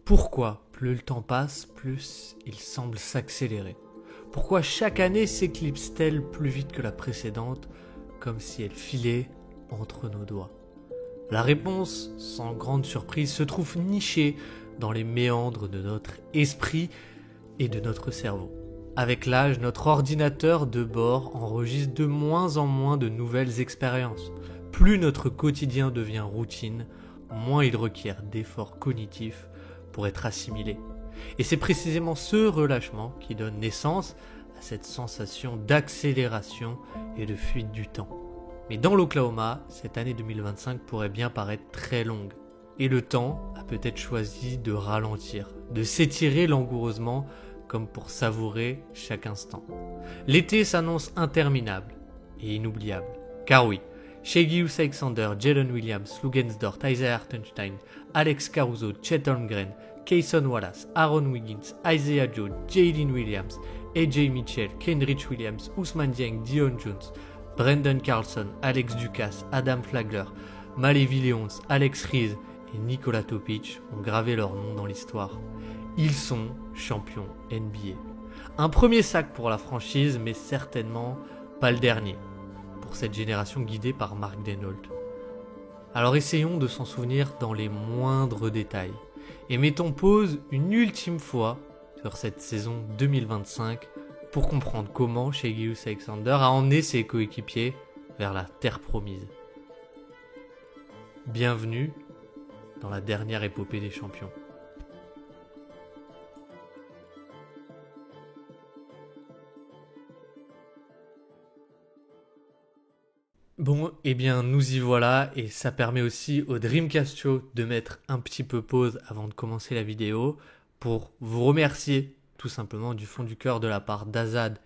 Pourquoi plus le temps passe, plus il semble s'accélérer? Pourquoi chaque année s'éclipse-t-elle plus vite que la précédente, comme si elle filait entre nos doigts? La réponse, sans grande surprise, se trouve nichée dans les méandres de notre esprit et de notre cerveau. Avec l'âge, notre ordinateur de bord enregistre de moins en moins de nouvelles expériences. Plus notre quotidien devient routine, moins il requiert d'efforts cognitifs pour être assimilé. Et c'est précisément ce relâchement qui donne naissance à cette sensation d'accélération et de fuite du temps. Mais dans l'Oklahoma, cette année 2025 pourrait bien paraître très longue. Et le temps a peut-être choisi de ralentir, de s'étirer langoureusement comme pour savourer chaque instant. L'été s'annonce interminable et inoubliable. Car oui, Shai Gilgeous-Alexander, Jalen Williams, Luguentz-Dort, Isaiah Hartenstein, Alex Caruso, Chet Holmgren, Cason Wallace, Aaron Wiggins, Isaiah Joe, Jalen Williams, AJ Mitchell, Kenrich Williams, Ousmane Dieng, Dion Jones, Brandon Carlson, Alex Ducasse, Adam Flagler, Malevi Leons, Alex Reese et Nikola Topic ont gravé leur nom dans l'histoire. Ils sont champions NBA. Un premier sac pour la franchise, mais certainement pas le dernier pour cette génération guidée par Mark Daigneault. Alors essayons de s'en souvenir dans les moindres détails et mettons pause une ultime fois sur cette saison 2025 pour comprendre comment Shai Gilgeous-Alexander a emmené ses coéquipiers vers la terre promise. Bienvenue dans la dernière épopée des champions. Bon, eh bien nous y voilà et ça permet aussi au Dreamcast Show de mettre un petit peu pause avant de commencer la vidéo pour vous remercier tout simplement du fond du cœur de la part d'Azad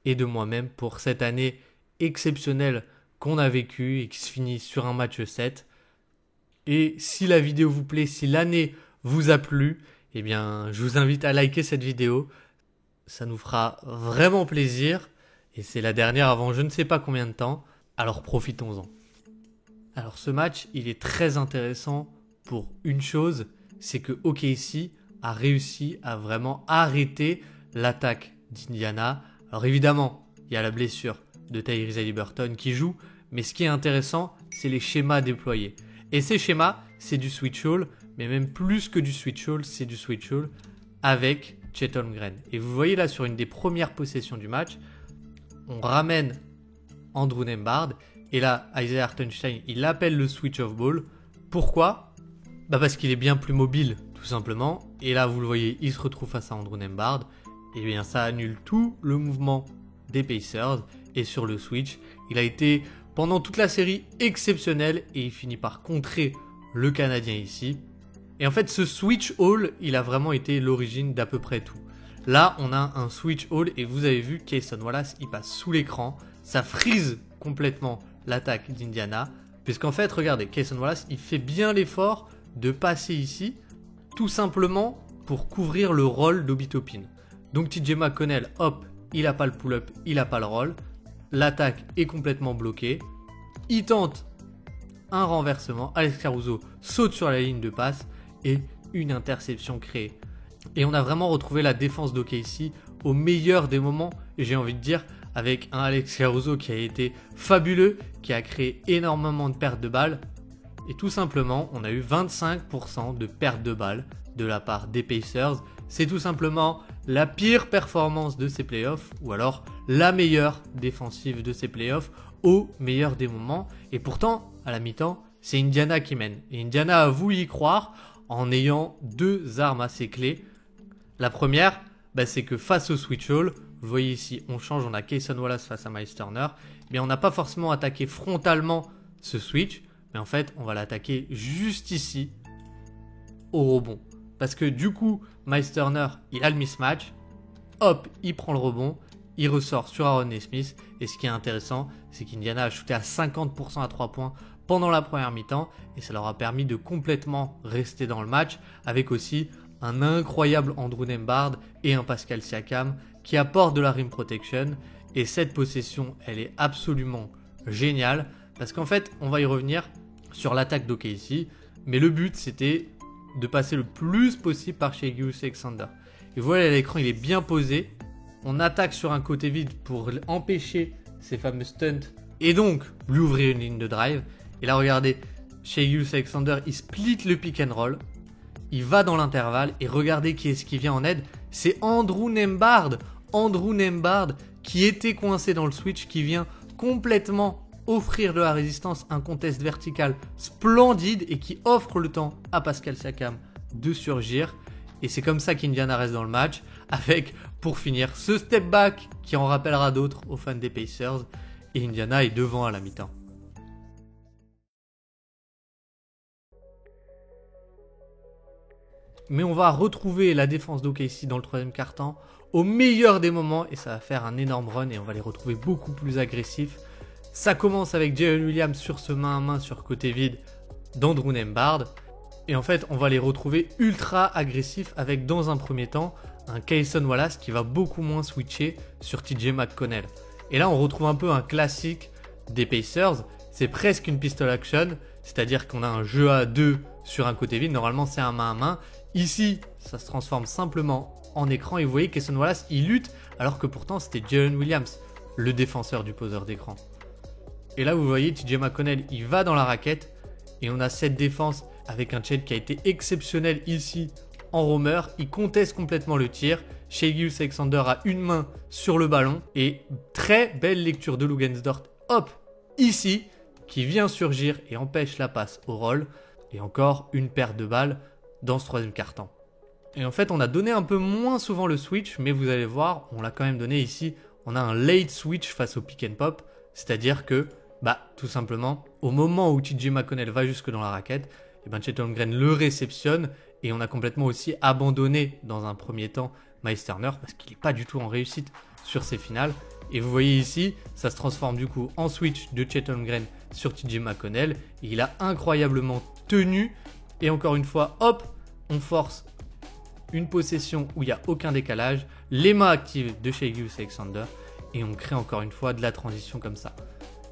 et de moi-même pour cette année exceptionnelle qu'on a vécue et qui se finit sur un match 7. Et si la vidéo vous plaît, si l'année vous a plu, eh bien je vous invite à liker cette vidéo. Ça nous fera vraiment plaisir et c'est la dernière avant je ne sais pas combien de temps. Alors profitons-en. Alors ce match, il est très intéressant pour une chose, c'est que OKC a réussi à vraiment arrêter l'attaque d'Indiana. Alors évidemment, il y a la blessure de Tyrese Haliburton qui joue, mais ce qui est intéressant, c'est les schémas déployés. Et ces schémas, c'est du switch all, mais même plus que du switch all, c'est du switch all avec Chet Holmgren. Et vous voyez là sur une des premières possessions du match, on ramène Andrew Nembhard, et là Isaiah Hartenstein il appelle le switch off ball. Pourquoi? Parce qu'il est bien plus mobile tout simplement, et là vous le voyez il se retrouve face à Andrew Nembhard, et bien ça annule tout le mouvement des Pacers, et sur le switch il a été pendant toute la série exceptionnel et il finit par contrer le Canadien ici. Et en fait ce switch all il a vraiment été l'origine d'à peu près tout. Là on a un switch all et vous avez vu Cason Wallace il passe sous l'écran. Ça frise complètement l'attaque d'Indiana, puisqu'en fait, regardez, Cason Wallace, il fait bien l'effort de passer ici, tout simplement pour couvrir le rôle d'Obi Toppin. Donc TJ McConnell, hop, il n'a pas le pull-up, il n'a pas le roll, l'attaque est complètement bloquée, il tente un renversement, Alex Caruso saute sur la ligne de passe et une interception créée. Et on a vraiment retrouvé la défense d'OKC au meilleur des moments, et j'ai envie de dire, avec un Alex Caruso qui a été fabuleux, qui a créé énormément de pertes de balles. Et tout simplement, on a eu 25% de pertes de balles de la part des Pacers. C'est tout simplement la pire performance de ces playoffs, ou alors la meilleure défensive de ces playoffs au meilleur des moments. Et pourtant, à la mi-temps, c'est Indiana qui mène. Et Indiana a voulu y croire en ayant deux armes assez clés. La première, c'est que face au switch all, vous voyez ici, on change, on a Cason Wallace face à Miles Turner, mais on n'a pas forcément attaqué frontalement ce switch, mais en fait, on va l'attaquer juste ici, au rebond. Parce que du coup, Miles Turner, il a le mismatch, hop, il prend le rebond, il ressort sur Aaron Nesmith, et ce qui est intéressant, c'est qu'Indiana a shooté à 50% à 3 points pendant la première mi-temps, et ça leur a permis de complètement rester dans le match, avec aussi un incroyable Andrew Nembhard et un Pascal Siakam qui apportent de la rim protection. Et cette possession, elle est absolument géniale parce qu'en fait, on va y revenir sur l'attaque d'OKC, mais le but c'était de passer le plus possible par Shai Gilgeous-Alexander. Et voilà, l'écran il est bien posé. On attaque sur un côté vide pour empêcher ces fameux stunts et donc lui ouvrir une ligne de drive. Et là regardez, Shai Gilgeous-Alexander il split le pick and roll. Il va dans l'intervalle et regardez qui est-ce qui vient en aide. C'est Andrew Nembhard. Andrew Nembhard qui était coincé dans le switch, qui vient complètement offrir de la résistance, un contest vertical splendide et qui offre le temps à Pascal Siakam de surgir. Et c'est comme ça qu'Indiana reste dans le match, avec, pour finir, ce step back qui en rappellera d'autres aux fans des Pacers. Et Indiana est devant à la mi-temps. Mais on va retrouver la défense d'OKC dans le troisième quart-temps au meilleur des moments et ça va faire un énorme run et on va les retrouver beaucoup plus agressifs. Ça commence avec Jalen Williams sur ce main à main sur côté vide d'Andrew Nembhard. Et en fait, on va les retrouver ultra agressifs avec dans un premier temps un Cason Wallace qui va beaucoup moins switcher sur TJ McConnell. Et là, on retrouve un peu un classique des Pacers. C'est presque une pistol action, c'est-à-dire qu'on a un jeu à deux sur un côté vide. Normalement, c'est un main à main. Ici, ça se transforme simplement en écran et vous voyez Cason Wallace, il lutte alors que pourtant c'était Jalen Williams, le défenseur du poseur d'écran. Et là, vous voyez TJ McConnell, il va dans la raquette et on a cette défense avec un Chet qui a été exceptionnel ici en roamer. Il conteste complètement le tir. Shai Gilgeous-Alexander a une main sur le ballon et très belle lecture de Luguentz-Dort. Hop, ici, qui vient surgir et empêche la passe au roll. Et encore une perte de balles dans ce troisième quart-temps. Et en fait, on a donné un peu moins souvent le switch, mais vous allez voir, on l'a quand même donné ici. On a un late switch face au pick and pop, c'est-à-dire que, tout simplement, au moment où TJ McConnell va jusque dans la raquette, Chet Holmgren le réceptionne et on a complètement aussi abandonné dans un premier temps Miles Turner parce qu'il n'est pas du tout en réussite sur ses finales. Et vous voyez ici, ça se transforme du coup en switch de Chet Holmgren sur TJ McConnell. Et il a incroyablement tenu. Et encore une fois, hop, on force une possession où il n'y a aucun décalage, les mains actives de Shai Gilgeous-Alexander et on crée encore une fois de la transition comme ça.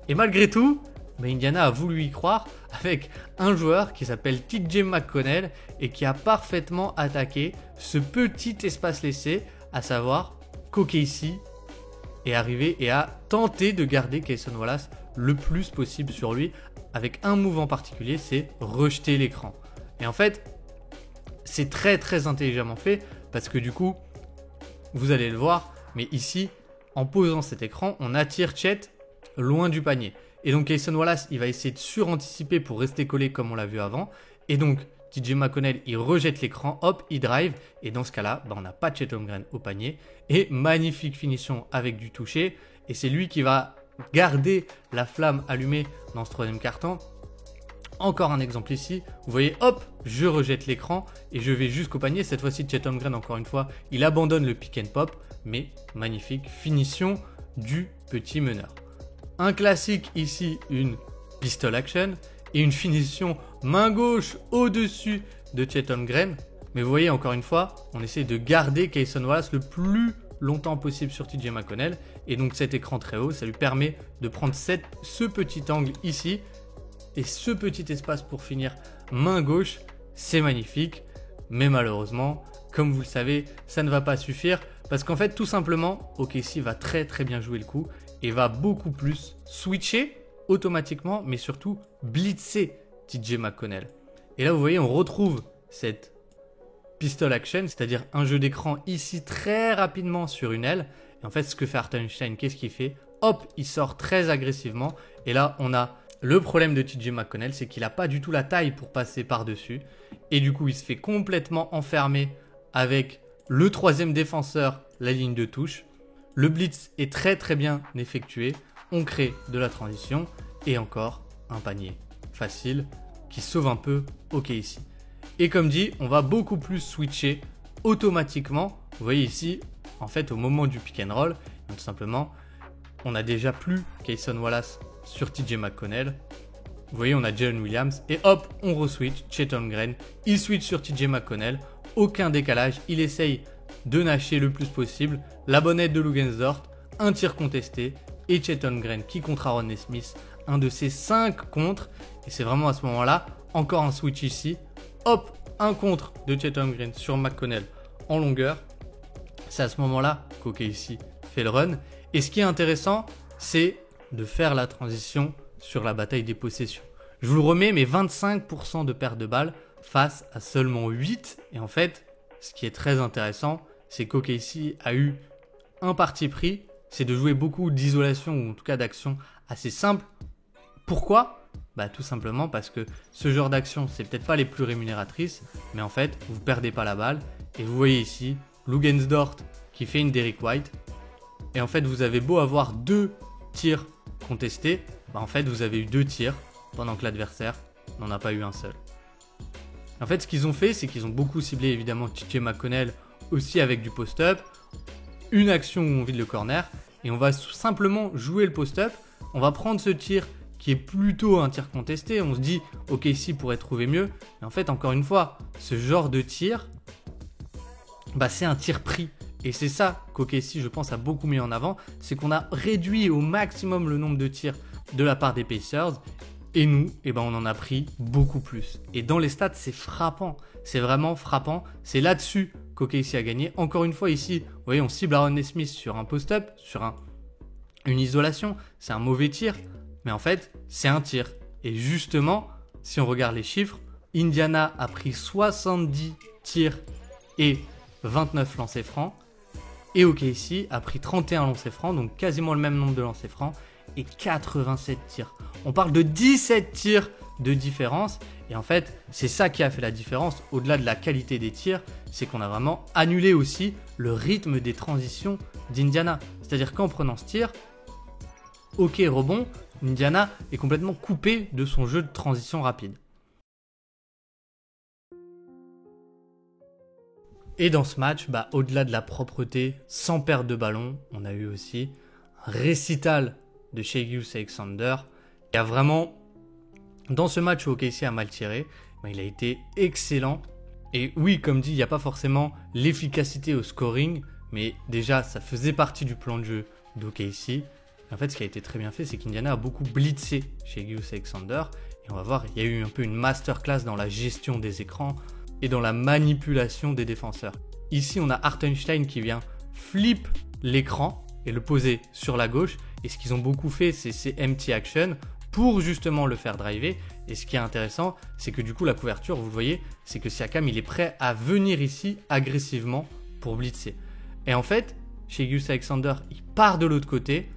Et malgré tout, Indiana a voulu y croire avec un joueur qui s'appelle TJ McConnell et qui a parfaitement attaqué ce petit espace laissé, à savoir qu'OKC est arrivé et a tenté de garder Cason Wallace le plus possible sur lui avec un move en particulier, c'est rejeter l'écran. Et en fait, c'est très très intelligemment fait parce que du coup, vous allez le voir, mais ici, en posant cet écran, on attire Chet loin du panier. Et donc Cason Wallace, il va essayer de suranticiper pour rester collé comme on l'a vu avant. Et donc TJ McConnell, il rejette l'écran, hop, il drive. Et dans ce cas-là, on n'a pas de Chet Holmgren au panier. Et magnifique finition avec du toucher. Et c'est lui qui va garder la flamme allumée dans ce troisième quart-temps. Encore un exemple ici, vous voyez, hop, je rejette l'écran et je vais jusqu'au panier. Cette fois-ci, Chet Holmgren, encore une fois, il abandonne le pick and pop, mais magnifique finition du petit meneur. Un classique ici, une pistol action et une finition main gauche au-dessus de Chet Holmgren. Mais vous voyez, encore une fois, on essaie de garder Cason Wallace le plus longtemps possible sur TJ McConnell. Et donc cet écran très haut, ça lui permet de prendre ce petit angle ici. Et ce petit espace pour finir main gauche, c'est magnifique. Mais malheureusement, comme vous le savez, ça ne va pas suffire. Parce qu'en fait, tout simplement, OKC va très très bien jouer le coup. Et va beaucoup plus switcher automatiquement, mais surtout blitzer TJ McConnell. Et là, vous voyez, on retrouve cette pistol action, c'est-à-dire un jeu d'écran ici très rapidement sur une aile. Et en fait, ce que fait Hartenstein, qu'est-ce qu'il fait? Hop, il sort très agressivement. Et là, on a le problème de TJ McConnell, c'est qu'il n'a pas du tout la taille pour passer par-dessus. Et du coup, il se fait complètement enfermer avec le troisième défenseur, la ligne de touche. Le blitz est très très bien effectué. On crée de la transition et encore un panier facile qui sauve un peu OKC. Et comme dit, on va beaucoup plus switcher automatiquement. Vous voyez ici, en fait, au moment du pick and roll, tout simplement, on n'a déjà plus Cason Wallace sur TJ McConnell. Vous voyez, on a Jalen Williams et hop, on re-switch. Chet Holmgren, il switch sur TJ McConnell. Aucun décalage, il essaye de nasher le plus possible. La bonne aide de Luguentz-Dort, un tir contesté et Chet Holmgren qui contre Aaron Nesmith, un de ses 5 contres. Et c'est vraiment à ce moment-là, encore un switch ici. Hop, un contre de Chet Holmgren sur McConnell en longueur. C'est à ce moment-là qu'OKC fait le run. Et ce qui est intéressant, c'est de faire la transition sur la bataille des possessions. Je vous le remets, mais 25% de perte de balles face à seulement 8. Et en fait, ce qui est très intéressant, c'est qu'OKC a eu un parti pris, c'est de jouer beaucoup d'isolation ou en tout cas d'actions assez simples. Pourquoi ? Tout simplement parce que ce genre d'action, c'est peut-être pas les plus rémunératrices, mais en fait, vous perdez pas la balle. Et vous voyez ici, Luguensdort qui fait une Derrick White. Et en fait, vous avez beau avoir 2 tirs contestés, en fait, vous avez eu 2 tirs pendant que l'adversaire n'en a pas eu un seul. En fait, ce qu'ils ont fait, c'est qu'ils ont beaucoup ciblé évidemment TJ McConnell aussi avec du post-up, une action où on vide le corner, et on va simplement jouer le post-up. On va prendre ce tir qui est plutôt un tir contesté. On se dit, ok, ici pourrait trouver mieux. Mais en fait, encore une fois, ce genre de tir, c'est un tir pris. Et c'est ça qu'OKC, je pense, a beaucoup mis en avant. C'est qu'on a réduit au maximum le nombre de tirs de la part des Pacers. Et nous, on en a pris beaucoup plus. Et dans les stats, c'est frappant. C'est vraiment frappant. C'est là-dessus qu'OKC a gagné. Encore une fois, ici, vous voyez, on cible Aaron Nesmith sur un post-up, sur une isolation. C'est un mauvais tir. Mais en fait, c'est un tir. Et justement, si on regarde les chiffres, Indiana a pris 70 tirs et 29 lancers francs. Et OKC a pris 31 lancers francs, donc quasiment le même nombre de lancers francs, et 87 tirs. On parle de 17 tirs de différence. Et en fait, c'est ça qui a fait la différence. Au-delà de la qualité des tirs, c'est qu'on a vraiment annulé aussi le rythme des transitions d'Indiana. C'est-à-dire qu'en prenant ce tir, ok, rebond, Indiana est complètement coupé de son jeu de transition rapide. Et dans ce match, au-delà de la propreté, sans perte de ballon, on a eu aussi un récital de Shai Gilgeous-Alexander qui a vraiment, dans ce match où OKC a mal tiré, il a été excellent. Et oui, comme dit, il n'y a pas forcément l'efficacité au scoring, mais déjà, ça faisait partie du plan de jeu d'OKC. En fait, ce qui a été très bien fait, c'est qu'Indiana a beaucoup blitzé chez Gilgeous-Alexander. Et on va voir, il y a eu un peu une masterclass dans la gestion des écrans et dans la manipulation des défenseurs. Ici, on a Hartenstein qui vient flip l'écran et le poser sur la gauche. Et ce qu'ils ont beaucoup fait, c'est ces empty action pour justement le faire driver. Et ce qui est intéressant, c'est que du coup, la couverture, vous le voyez, c'est que Siakam, il est prêt à venir ici agressivement pour blitzer. Et en fait, chez Gilgeous-Alexander, il part de l'autre côté.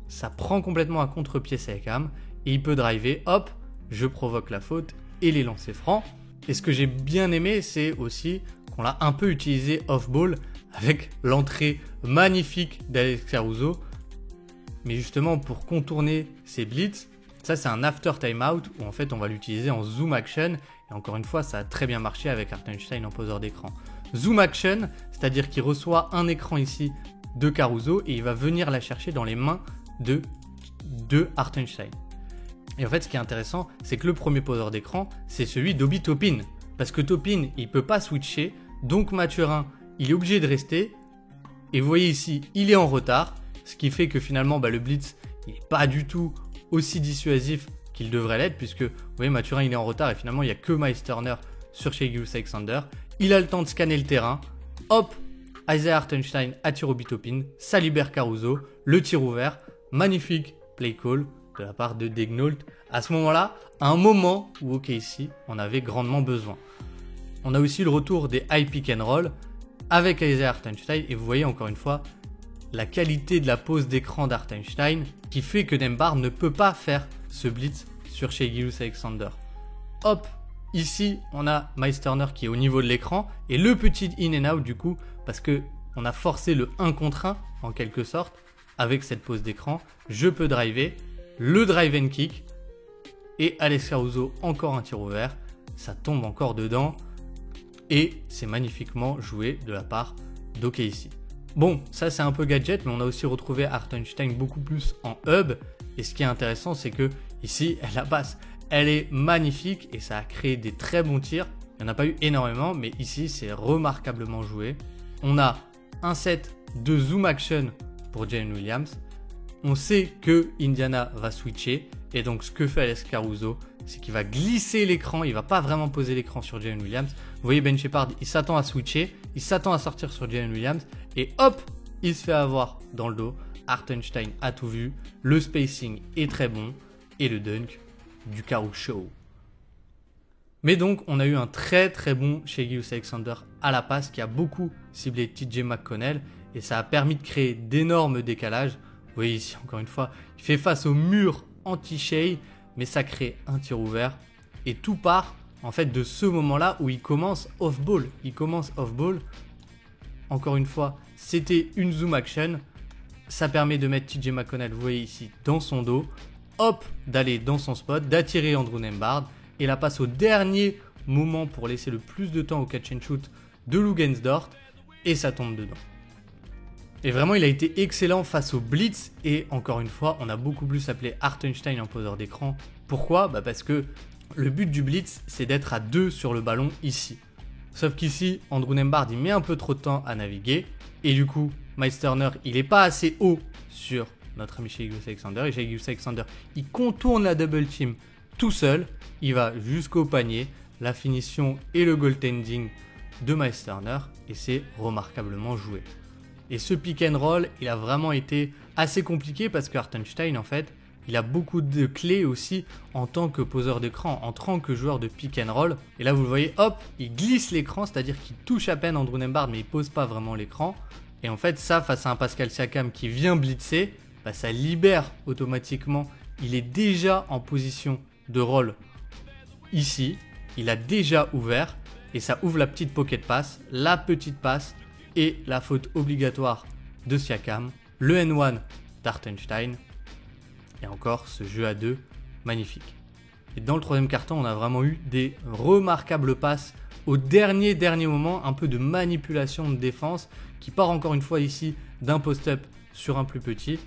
Ça prend complètement à contre-pied Siakam et il peut driver, hop, je provoque la faute et les lancers francs. Et ce que j'ai bien aimé, c'est aussi qu'on l'a un peu utilisé off-ball avec l'entrée magnifique d'Alex Caruso. Mais justement, pour contourner ces blitz, ça c'est un after timeout où en fait on va l'utiliser en zoom action. Et encore une fois, ça a très bien marché avec Hartenstein en poseur d'écran. Zoom action, c'est-à-dire qu'il reçoit un écran ici de Caruso et il va venir la chercher dans les mains de Hartenstein. Et en fait, ce qui est intéressant, c'est que le premier poseur d'écran, c'est celui d'Obi Toppin. Parce que Toppin, il ne peut pas switcher. Donc Mathurin, il est obligé de rester. Et vous voyez ici, il est en retard. Ce qui fait que finalement, le blitz n'est pas du tout aussi dissuasif qu'il devrait l'être. Puisque, vous voyez, Mathurin, il est en retard. Et finalement, il n'y a que Miles Turner sur Shai Gilgeous-Alexander. Il a le temps de scanner le terrain. Hop, Isaiah Hartenstein attire Obi Toppin. Ça libère Caruso. Le tir ouvert. Magnifique play call de la part de Daigneault. À ce moment-là, à un moment où OKC en avait grandement besoin. On a aussi le retour des high pick and roll avec Isaiah Hartenstein. Et vous voyez encore une fois la qualité de la pose d'écran d'Hartenstein qui fait que Nembhard ne peut pas faire ce blitz sur Shai Gilgeous-Alexander. Hop, ici on a Miles Turner qui est au niveau de l'écran et le petit in and out du coup parce que on a forcé le 1 contre 1 en quelque sorte avec cette pose d'écran. Je peux driver, le drive and kick et Alex Caruso encore un tir ouvert, ça tombe encore dedans et c'est magnifiquement joué de la part d'OKC. Bon, ça c'est un peu gadget, mais on a aussi retrouvé Hartenstein beaucoup plus en hub. Et ce qui est intéressant, c'est que ici, la passe, elle est magnifique et ça a créé des très bons tirs. Il n'y en a pas eu énormément, mais ici, c'est remarquablement joué. On a un set de zoom action pour Jalen Williams. on sait que Indiana va switcher. Et donc ce que fait Alex Caruso, c'est qu'il va glisser l'écran, il va pas vraiment poser l'écran sur Jalen Williams. Vous voyez Ben Sheppard, il s'attend à switcher, il s'attend à sortir sur Jalen Williams et hop, il se fait avoir dans le dos. Hartenstein a tout vu, le spacing est très bon et le dunk du Caruso. Mais donc on a eu un très très bon Shai Gilgeous-Alexander à la passe qui a beaucoup ciblé TJ McConnell et ça a permis de créer d'énormes décalages. Vous voyez ici encore une fois, il fait face au mur anti-Shai, mais ça crée un tir ouvert et tout part en fait de ce moment-là où il commence off-ball. Encore une fois, c'était une zoom action. Ça permet de mettre TJ McConnell, vous voyez ici, dans son dos. Hop, d'aller dans son spot, d'attirer Andrew Nembhard. Et la passe au dernier moment pour laisser le plus de temps au catch and shoot de Luguentz-Dort. Et ça tombe dedans. Et vraiment, il a été excellent face au blitz. Et encore une fois, on a beaucoup plus appelé Hartenstein en poseur d'écran. Pourquoi ? Parce que le but du blitz, c'est d'être à 2 sur le ballon ici. Sauf qu'ici, Andrew Nembhard, il met un peu trop de temps à naviguer. Et du coup, Myles Turner, il n'est pas assez haut sur notre ami Shai Gilgeous-Alexander. Et Shai Gilgeous-Alexander, il contourne la double team tout seul. Il va jusqu'au panier. La finition et le goaltending de Myles Turner. Et c'est remarquablement joué. Et ce pick and roll, il a vraiment été assez compliqué parce que Hartenstein, en fait, il a beaucoup de clés aussi en tant que poseur d'écran, en tant que joueur de pick and roll. Et là, vous le voyez, hop, il glisse l'écran, c'est-à-dire qu'il touche à peine Andrew Nembhard, mais il pose pas vraiment l'écran. Et en fait, ça, face à un Pascal Siakam qui vient blitzer, ça libère automatiquement. Il est déjà en position de roll ici. Il a déjà ouvert et ça ouvre la petite pocket pass, la petite passe et la faute obligatoire de Siakam, le N1 d'Hartenstein. Et encore ce jeu à 2 magnifique. Et dans le troisième quart-temps, on a vraiment eu des remarquables passes au dernier moment, un peu de manipulation de défense qui part encore une fois ici d'un post-up sur un plus petit.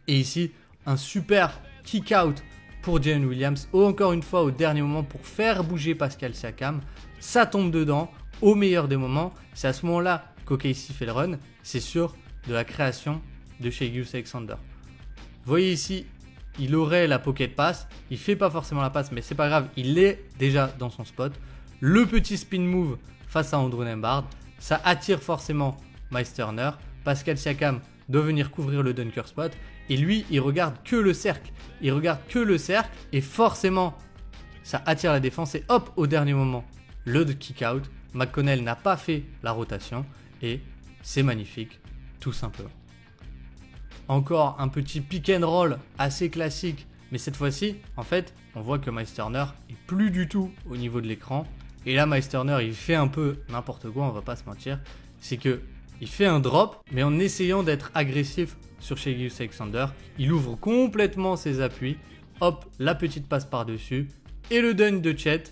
Et ici, un super kick-out pour Jalen Williams, encore une fois au dernier moment pour faire bouger Pascal Siakam. Ça tombe dedans au meilleur des moments. C'est à ce moment-là qu'OKC fait le run. C'est sûr de la création de Shai Gilgeous-Alexander. Vous voyez ici, il aurait la pocket pass. Il fait pas forcément la passe, mais c'est pas grave. Il est déjà dans son spot. Le petit spin move face à Andrew Nembhard. Ça attire forcément Myles Turner. Pascal Siakam doit venir couvrir le dunker spot. Et lui, il regarde que le cercle. Il regarde que le cercle. Et forcément, ça attire la défense. Et hop, au dernier moment, le kick-out. McConnell n'a pas fait la rotation. Et c'est magnifique, tout simplement. Encore un petit pick and roll assez classique. Mais cette fois-ci, en fait, on voit que Myles Turner est plus du tout au niveau de l'écran. Et là, Myles Turner, il fait un peu n'importe quoi, on va pas se mentir. C'est que il fait un drop, mais en essayant d'être agressif sur Shai Gilgeous-Alexander. Il ouvre complètement ses appuis. Hop, la petite passe par-dessus. Et le dunk de Chet,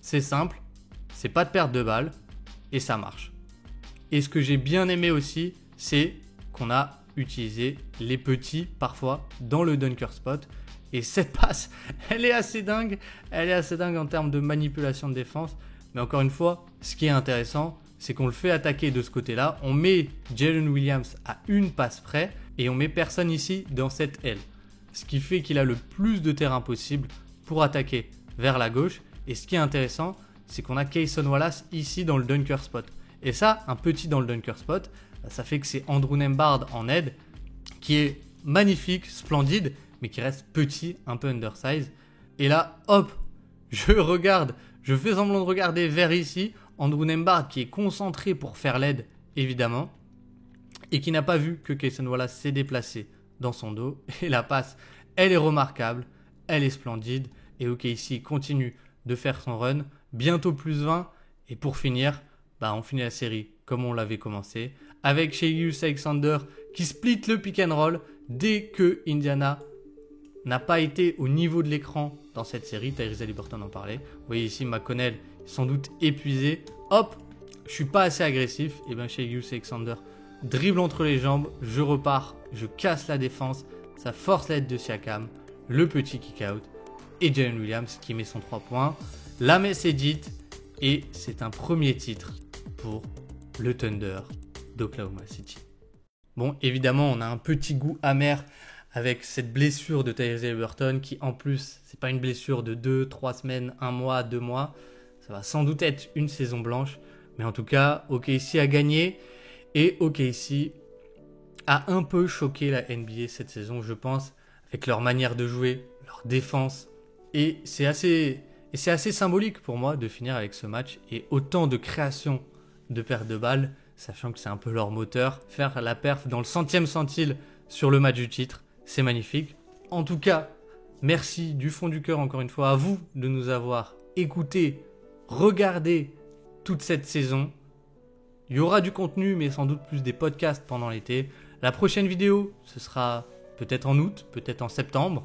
c'est simple. C'est pas de perte de balle. Et ça marche. Et ce que j'ai bien aimé aussi, c'est qu'on a utilisé les petits, parfois, dans le dunker spot. Et cette passe, elle est assez dingue. Elle est assez dingue en termes de manipulation de défense. Mais encore une fois, ce qui est intéressant, c'est qu'on le fait attaquer de ce côté-là. On met Jalen Williams à une passe près et on met personne ici dans cette aile. Ce qui fait qu'il a le plus de terrain possible pour attaquer vers la gauche. Et ce qui est intéressant, c'est qu'on a Cason Wallace ici dans le dunker spot. Et ça, un petit dans le dunker spot, ça fait que c'est Andrew Nembhard en aide qui est magnifique, splendide, mais qui reste petit, un peu undersize. Et là, hop, je fais semblant de regarder vers ici. Andrew Nembhard qui est concentré pour faire l'aide, évidemment, et qui n'a pas vu que Cason Wallace s'est déplacé dans son dos. Et la passe, elle est remarquable, elle est splendide. Et OKC continue de faire son run, bientôt plus 20. Et pour finir, on finit la série comme on l'avait commencé, avec Shai Gilgeous-Alexander qui split le pick and roll dès que Indiana n'a pas été au niveau de l'écran dans cette série. Tyrese Haliburton en parlait. Vous voyez ici McConnell sans doute épuisé. Hop, je suis pas assez agressif. Et bien Shai Gilgeous-Alexander dribble entre les jambes. Je repars, je casse la défense. Ça force l'aide de Siakam. Le petit kick-out. Et Jalen Williams qui met son 3 points. La messe est dite. Et c'est un premier titre pour le Thunder d'Oklahoma City. Bon, évidemment, on a un petit goût amer avec cette blessure de Tyrese Haliburton qui, en plus, c'est pas une blessure de 2, 3 semaines, 1 mois, 2 mois. Ça va sans doute être une saison blanche. Mais en tout cas, OKC a gagné et OKC a un peu choqué la NBA cette saison, je pense, avec leur manière de jouer, leur défense. Et c'est assez symbolique pour moi de finir avec ce match et autant de création de pertes de balles, sachant que c'est un peu leur moteur. Faire la perf dans le 100e centile sur le match du titre, c'est magnifique. En tout cas, merci du fond du cœur encore une fois à vous de nous avoir écoutés, regardés toute cette saison. Il y aura du contenu, mais sans doute plus des podcasts pendant l'été. La prochaine vidéo, ce sera peut-être en août, peut-être en septembre,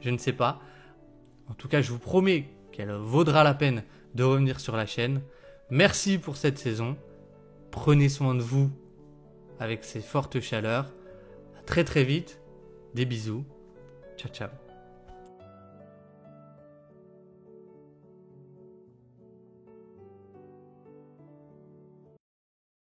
je ne sais pas. En tout cas, je vous promets qu'elle vaudra la peine de revenir sur la chaîne. Merci pour cette saison. Prenez soin de vous avec ces fortes chaleurs. À très très vite. Des bisous. Ciao ciao.